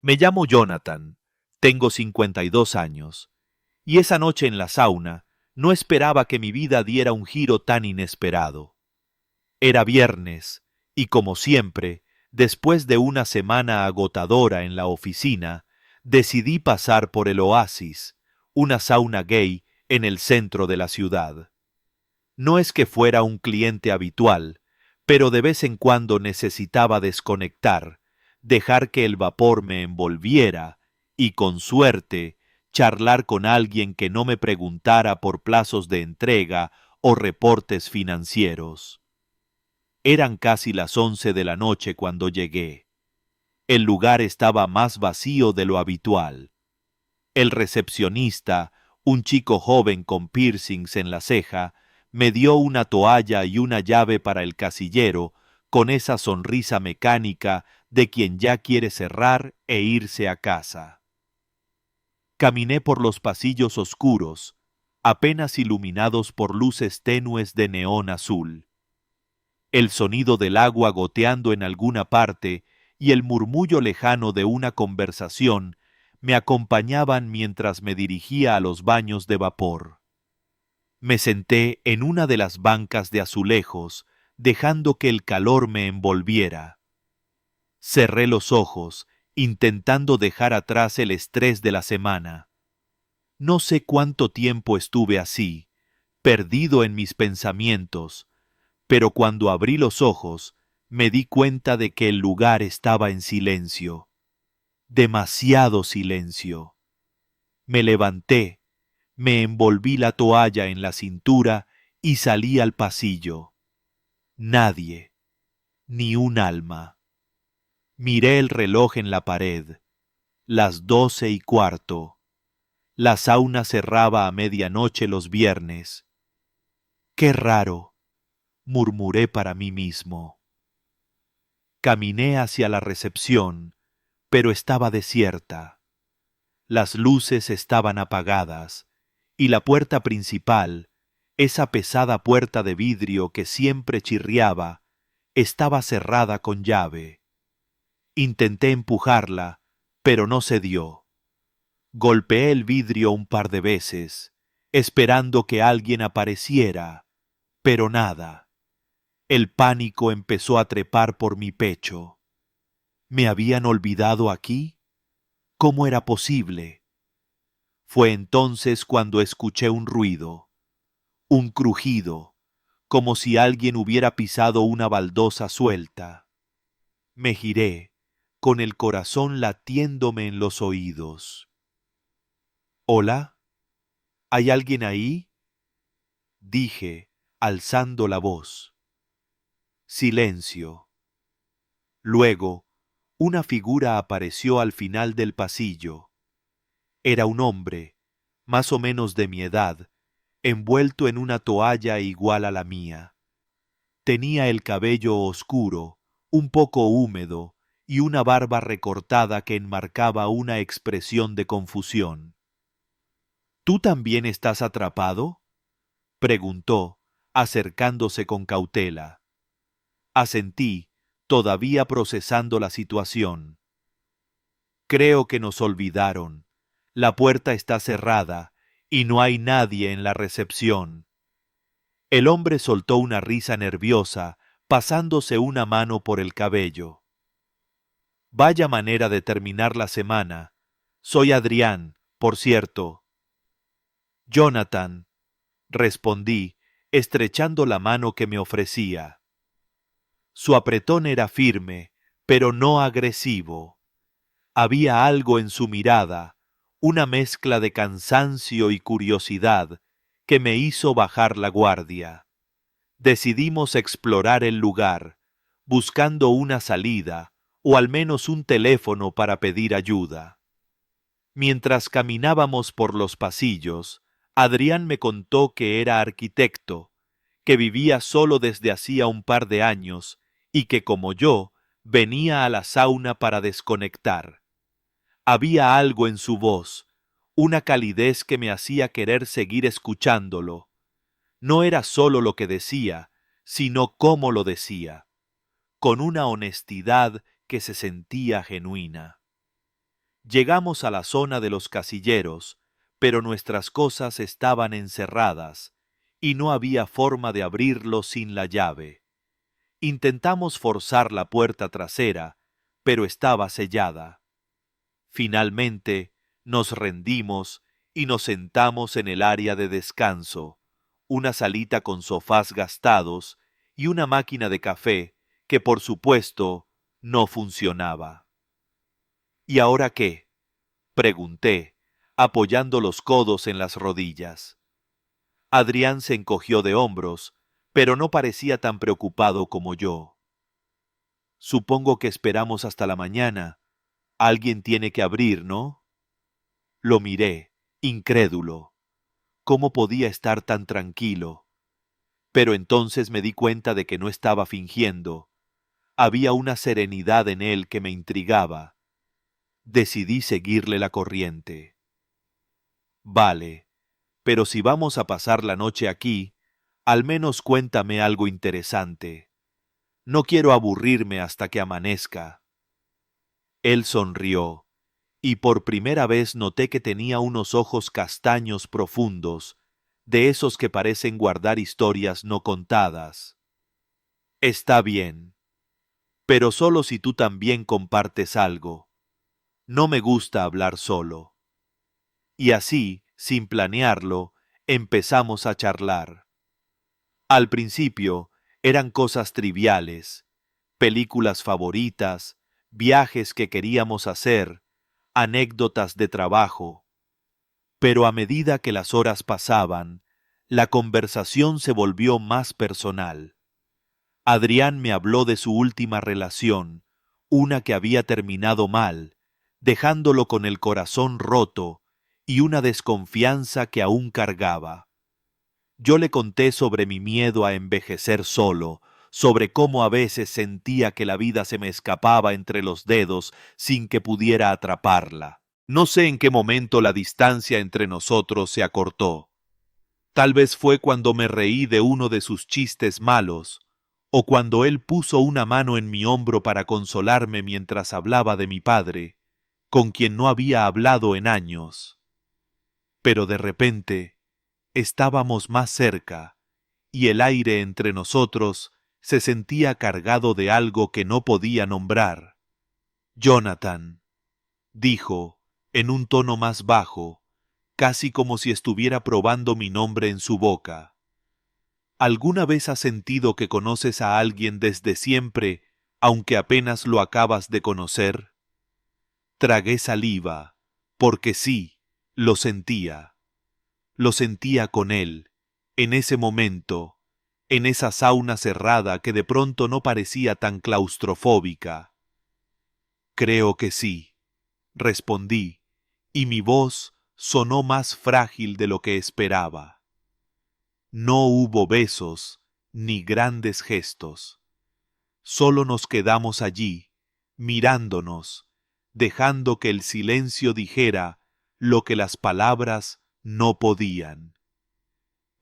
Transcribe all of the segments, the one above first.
Me llamo Jonathan, tengo 52 años, y esa noche en la sauna no esperaba que mi vida diera un giro tan inesperado. Era viernes, y como siempre, después de una semana agotadora en la oficina, decidí pasar por el Oasis, una sauna gay en el centro de la ciudad. No es que fuera un cliente habitual, pero de vez en cuando necesitaba desconectar, dejar que el vapor me envolviera y, con suerte, charlar con alguien que no me preguntara por plazos de entrega o reportes financieros. Eran casi las 11 de la noche cuando llegué. El lugar estaba más vacío de lo habitual. El recepcionista, un chico joven con piercings en la ceja, me dio una toalla y una llave para el casillero, con esa sonrisa mecánica de quien ya quiere cerrar e irse a casa. Caminé por los pasillos oscuros, apenas iluminados por luces tenues de neón azul. El sonido del agua goteando en alguna parte y el murmullo lejano de una conversación me acompañaban mientras me dirigía a los baños de vapor. Me senté en una de las bancas de azulejos, dejando que el calor me envolviera. Cerré los ojos, intentando dejar atrás el estrés de la semana. No sé cuánto tiempo estuve así, perdido en mis pensamientos, pero cuando abrí los ojos, me di cuenta de que el lugar estaba en silencio. Demasiado silencio. Me levanté, me envolví la toalla en la cintura y salí al pasillo. Nadie, ni un alma. Miré el reloj en la pared. Las 12:15. La sauna cerraba a medianoche los viernes. ¡Qué raro!, murmuré para mí mismo. Caminé hacia la recepción, pero estaba desierta. Las luces estaban apagadas, y la puerta principal, esa pesada puerta de vidrio que siempre chirriaba, estaba cerrada con llave. Intenté empujarla, pero no se dio. Golpeé el vidrio un par de veces, esperando que alguien apareciera, pero nada. El pánico empezó a trepar por mi pecho. ¿Me habían olvidado aquí? ¿Cómo era posible? Fue entonces cuando escuché un ruido, un crujido, como si alguien hubiera pisado una baldosa suelta. Me giré, con el corazón latiéndome en los oídos. ¿Hola? ¿Hay alguien ahí?, dije, alzando la voz. Silencio. Luego, una figura apareció al final del pasillo. Era un hombre, más o menos de mi edad, envuelto en una toalla igual a la mía. Tenía el cabello oscuro, un poco húmedo, y una barba recortada que enmarcaba una expresión de confusión. ¿Tú también estás atrapado?, preguntó, acercándose con cautela. Asentí, todavía procesando la situación. Creo que nos olvidaron. La puerta está cerrada y no hay nadie en la recepción. El hombre soltó una risa nerviosa, pasándose una mano por el cabello. Vaya manera de terminar la semana. Soy Adrián, por cierto. Jonathan, respondí, estrechando la mano que me ofrecía. Su apretón era firme, pero no agresivo. Había algo en su mirada, una mezcla de cansancio y curiosidad, que me hizo bajar la guardia. Decidimos explorar el lugar, buscando una salida, o al menos un teléfono para pedir ayuda. Mientras caminábamos por los pasillos, Adrián me contó que era arquitecto, que vivía solo desde hacía un par de años y que, como yo, venía a la sauna para desconectar. Había algo en su voz, una calidez que me hacía querer seguir escuchándolo. No era solo lo que decía, sino cómo lo decía, con una honestidad que se sentía genuina. Llegamos a la zona de los casilleros, pero nuestras cosas estaban encerradas y no había forma de abrirlo sin la llave. Intentamos forzar la puerta trasera, pero estaba sellada. Finalmente, nos rendimos y nos sentamos en el área de descanso, una salita con sofás gastados y una máquina de café que, por supuesto, no funcionaba. ¿Y ahora qué?, pregunté, apoyando los codos en las rodillas. Adrián se encogió de hombros, pero no parecía tan preocupado como yo. Supongo que esperamos hasta la mañana. Alguien tiene que abrir, ¿no? Lo miré, incrédulo. ¿Cómo podía estar tan tranquilo? Pero entonces me di cuenta de que no estaba fingiendo. Había una serenidad en él que me intrigaba. Decidí seguirle la corriente. Vale, pero si vamos a pasar la noche aquí, al menos cuéntame algo interesante. No quiero aburrirme hasta que amanezca. Él sonrió, y por primera vez noté que tenía unos ojos castaños profundos, de esos que parecen guardar historias no contadas. Está bien, pero solo si tú también compartes algo. No me gusta hablar solo. Y así, sin planearlo, empezamos a charlar. Al principio eran cosas triviales, películas favoritas, viajes que queríamos hacer, anécdotas de trabajo. Pero a medida que las horas pasaban, la conversación se volvió más personal. Adrián me habló de su última relación, una que había terminado mal, dejándolo con el corazón roto y una desconfianza que aún cargaba. Yo le conté sobre mi miedo a envejecer solo, sobre cómo a veces sentía que la vida se me escapaba entre los dedos sin que pudiera atraparla. No sé en qué momento la distancia entre nosotros se acortó. Tal vez fue cuando me reí de uno de sus chistes malos, o cuando él puso una mano en mi hombro para consolarme mientras hablaba de mi padre, con quien no había hablado en años. Pero de repente estábamos más cerca, y el aire entre nosotros se sentía cargado de algo que no podía nombrar. Jonathan, dijo, en un tono más bajo, casi como si estuviera probando mi nombre en su boca. ¿Alguna vez has sentido que conoces a alguien desde siempre, aunque apenas lo acabas de conocer? Tragué saliva, porque sí, lo sentía. Lo sentía con él, en ese momento, en esa sauna cerrada que de pronto no parecía tan claustrofóbica. Creo que sí, respondí, y mi voz sonó más frágil de lo que esperaba. No hubo besos ni grandes gestos. Solo nos quedamos allí, mirándonos, dejando que el silencio dijera lo que las palabras no podían.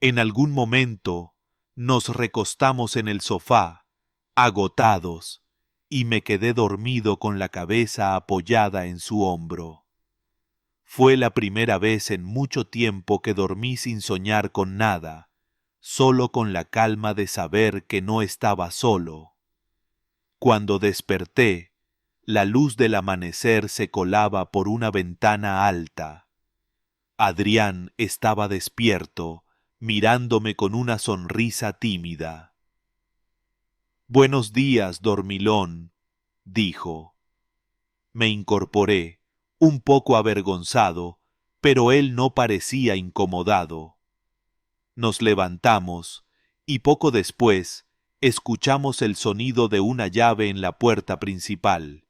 En algún momento nos recostamos en el sofá, agotados, y me quedé dormido con la cabeza apoyada en su hombro. Fue la primera vez en mucho tiempo que dormí sin soñar con nada, solo con la calma de saber que no estaba solo. Cuando desperté, la luz del amanecer se colaba por una ventana alta. Adrián estaba despierto, mirándome con una sonrisa tímida. «Buenos días, dormilón», dijo. Me incorporé, un poco avergonzado, pero él no parecía incomodado. Nos levantamos, y poco después escuchamos el sonido de una llave en la puerta principal.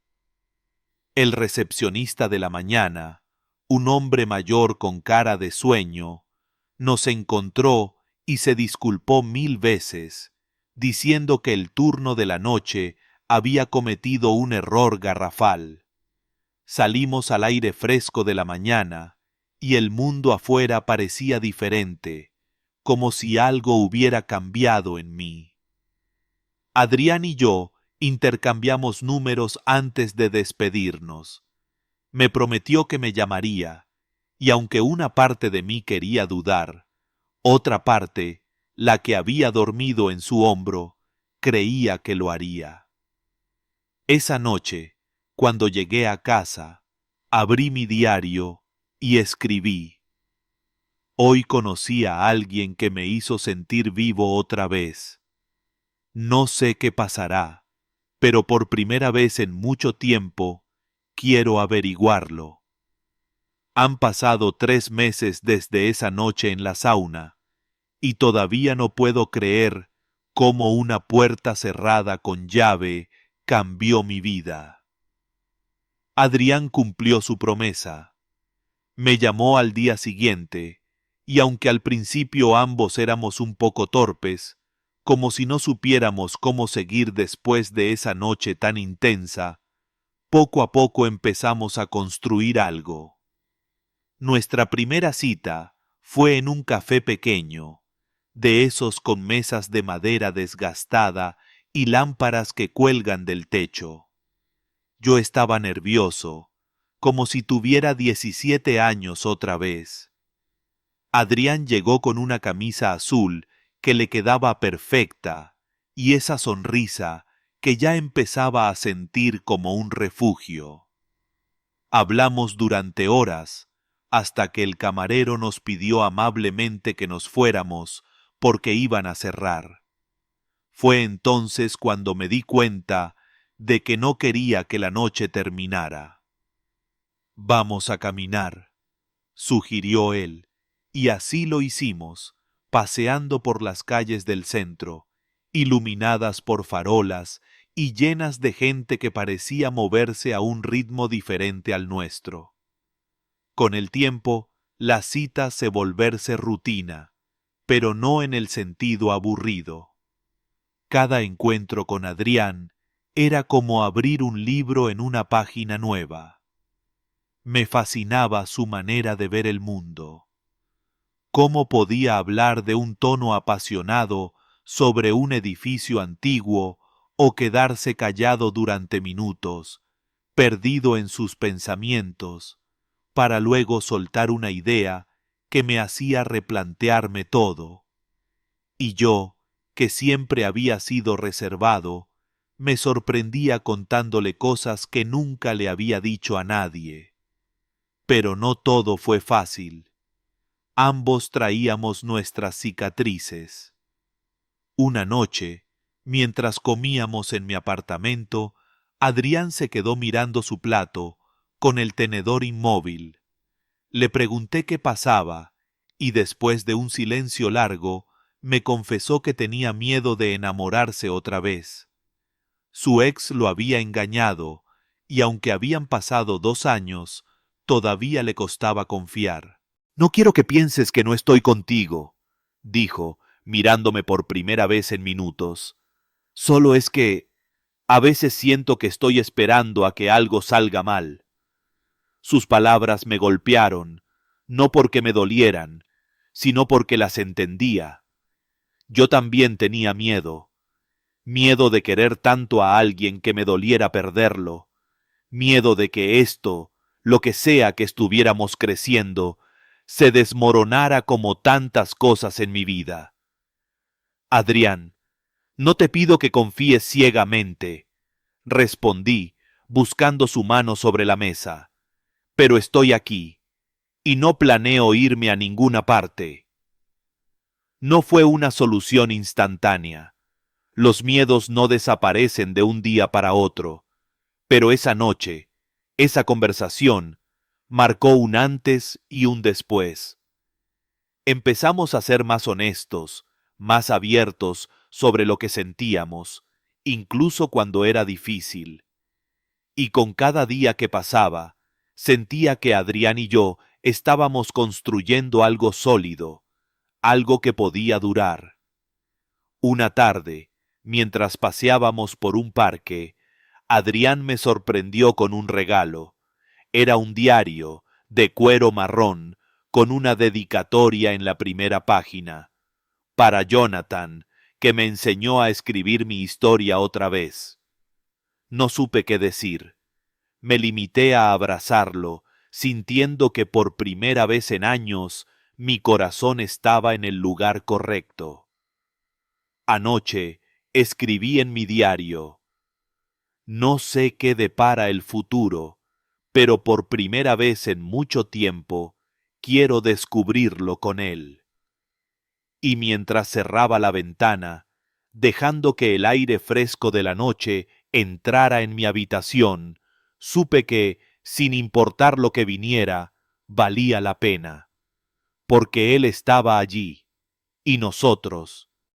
El recepcionista de la mañana, un hombre mayor con cara de sueño, nos encontró y se disculpó 1000 veces, diciendo que el turno de la noche había cometido un error garrafal. Salimos al aire fresco de la mañana, y el mundo afuera parecía diferente, como si algo hubiera cambiado en mí. Adrián y yo intercambiamos números antes de despedirnos. Me prometió que me llamaría, y aunque una parte de mí quería dudar, otra parte, la que había dormido en su hombro, creía que lo haría. Esa noche, cuando llegué a casa, abrí mi diario y escribí: hoy conocí a alguien que me hizo sentir vivo otra vez. No sé qué pasará, pero por primera vez en mucho tiempo quiero averiguarlo. Han pasado 3 meses desde esa noche en la sauna, y todavía no puedo creer cómo una puerta cerrada con llave cambió mi vida. Adrián cumplió su promesa. Me llamó al día siguiente, y aunque al principio ambos éramos un poco torpes, como si no supiéramos cómo seguir después de esa noche tan intensa, poco a poco empezamos a construir algo. Nuestra primera cita fue en un café pequeño, de esos con mesas de madera desgastada y lámparas que cuelgan del techo. Yo estaba nervioso, como si tuviera 17 años otra vez. Adrián llegó con una camisa azul que le quedaba perfecta y esa sonrisa que ya empezaba a sentir como un refugio. Hablamos durante horas, hasta que el camarero nos pidió amablemente que nos fuéramos porque iban a cerrar. Fue entonces cuando me di cuenta de que no quería que la noche terminara. Vamos a caminar, sugirió él, y así lo hicimos, paseando por las calles del centro, iluminadas por farolas y llenas de gente que parecía moverse a un ritmo diferente al nuestro. Con el tiempo, la cita se volverse rutina, pero no en el sentido aburrido. Cada encuentro con Adrián era como abrir un libro en una página nueva. Me fascinaba su manera de ver el mundo. ¿Cómo podía hablar de un tono apasionado sobre un edificio antiguo o quedarse callado durante minutos, perdido en sus pensamientos, para luego soltar una idea que me hacía replantearme todo? Y yo, que siempre había sido reservado, me sorprendía contándole cosas que nunca le había dicho a nadie. Pero no todo fue fácil. Ambos traíamos nuestras cicatrices. Una noche, mientras comíamos en mi apartamento, Adrián se quedó mirando su plato, con el tenedor inmóvil. Le pregunté qué pasaba, y después de un silencio largo, me confesó que tenía miedo de enamorarse otra vez. Su ex lo había engañado, y aunque habían pasado 2 años, todavía le costaba confiar. No quiero que pienses que no estoy contigo, dijo, mirándome por primera vez en minutos. Solo es que a veces siento que estoy esperando a que algo salga mal. Sus palabras me golpearon, no porque me dolieran, sino porque las entendía. Yo también tenía miedo de querer tanto a alguien que me doliera perderlo, miedo de que esto, lo que sea que estuviéramos creciendo, se desmoronara como tantas cosas en mi vida. Adrián, no te pido que confíes ciegamente, respondí, buscando su mano sobre la mesa, pero estoy aquí, y no planeo irme a ninguna parte. No fue una solución instantánea. Los miedos no desaparecen de un día para otro, pero esa noche, esa conversación, marcó un antes y un después. Empezamos a ser más honestos, más abiertos sobre lo que sentíamos, incluso cuando era difícil. Y con cada día que pasaba, sentía que Adrián y yo estábamos construyendo algo sólido, algo que podía durar. Una tarde, mientras paseábamos por un parque, Adrián me sorprendió con un regalo. Era un diario de cuero marrón con una dedicatoria en la primera página. Para Jonathan, que me enseñó a escribir mi historia otra vez. No supe qué decir. me limité a abrazarlo, sintiendo que por primera vez en años mi corazón estaba en el lugar correcto. Anoche escribí en mi diario: no sé qué depara el futuro, pero por primera vez en mucho tiempo quiero descubrirlo con él. Y mientras cerraba la ventana, dejando que el aire fresco de la noche entrara en mi habitación, supe que, sin importar lo que viniera, valía la pena, porque él estaba allí, y nosotros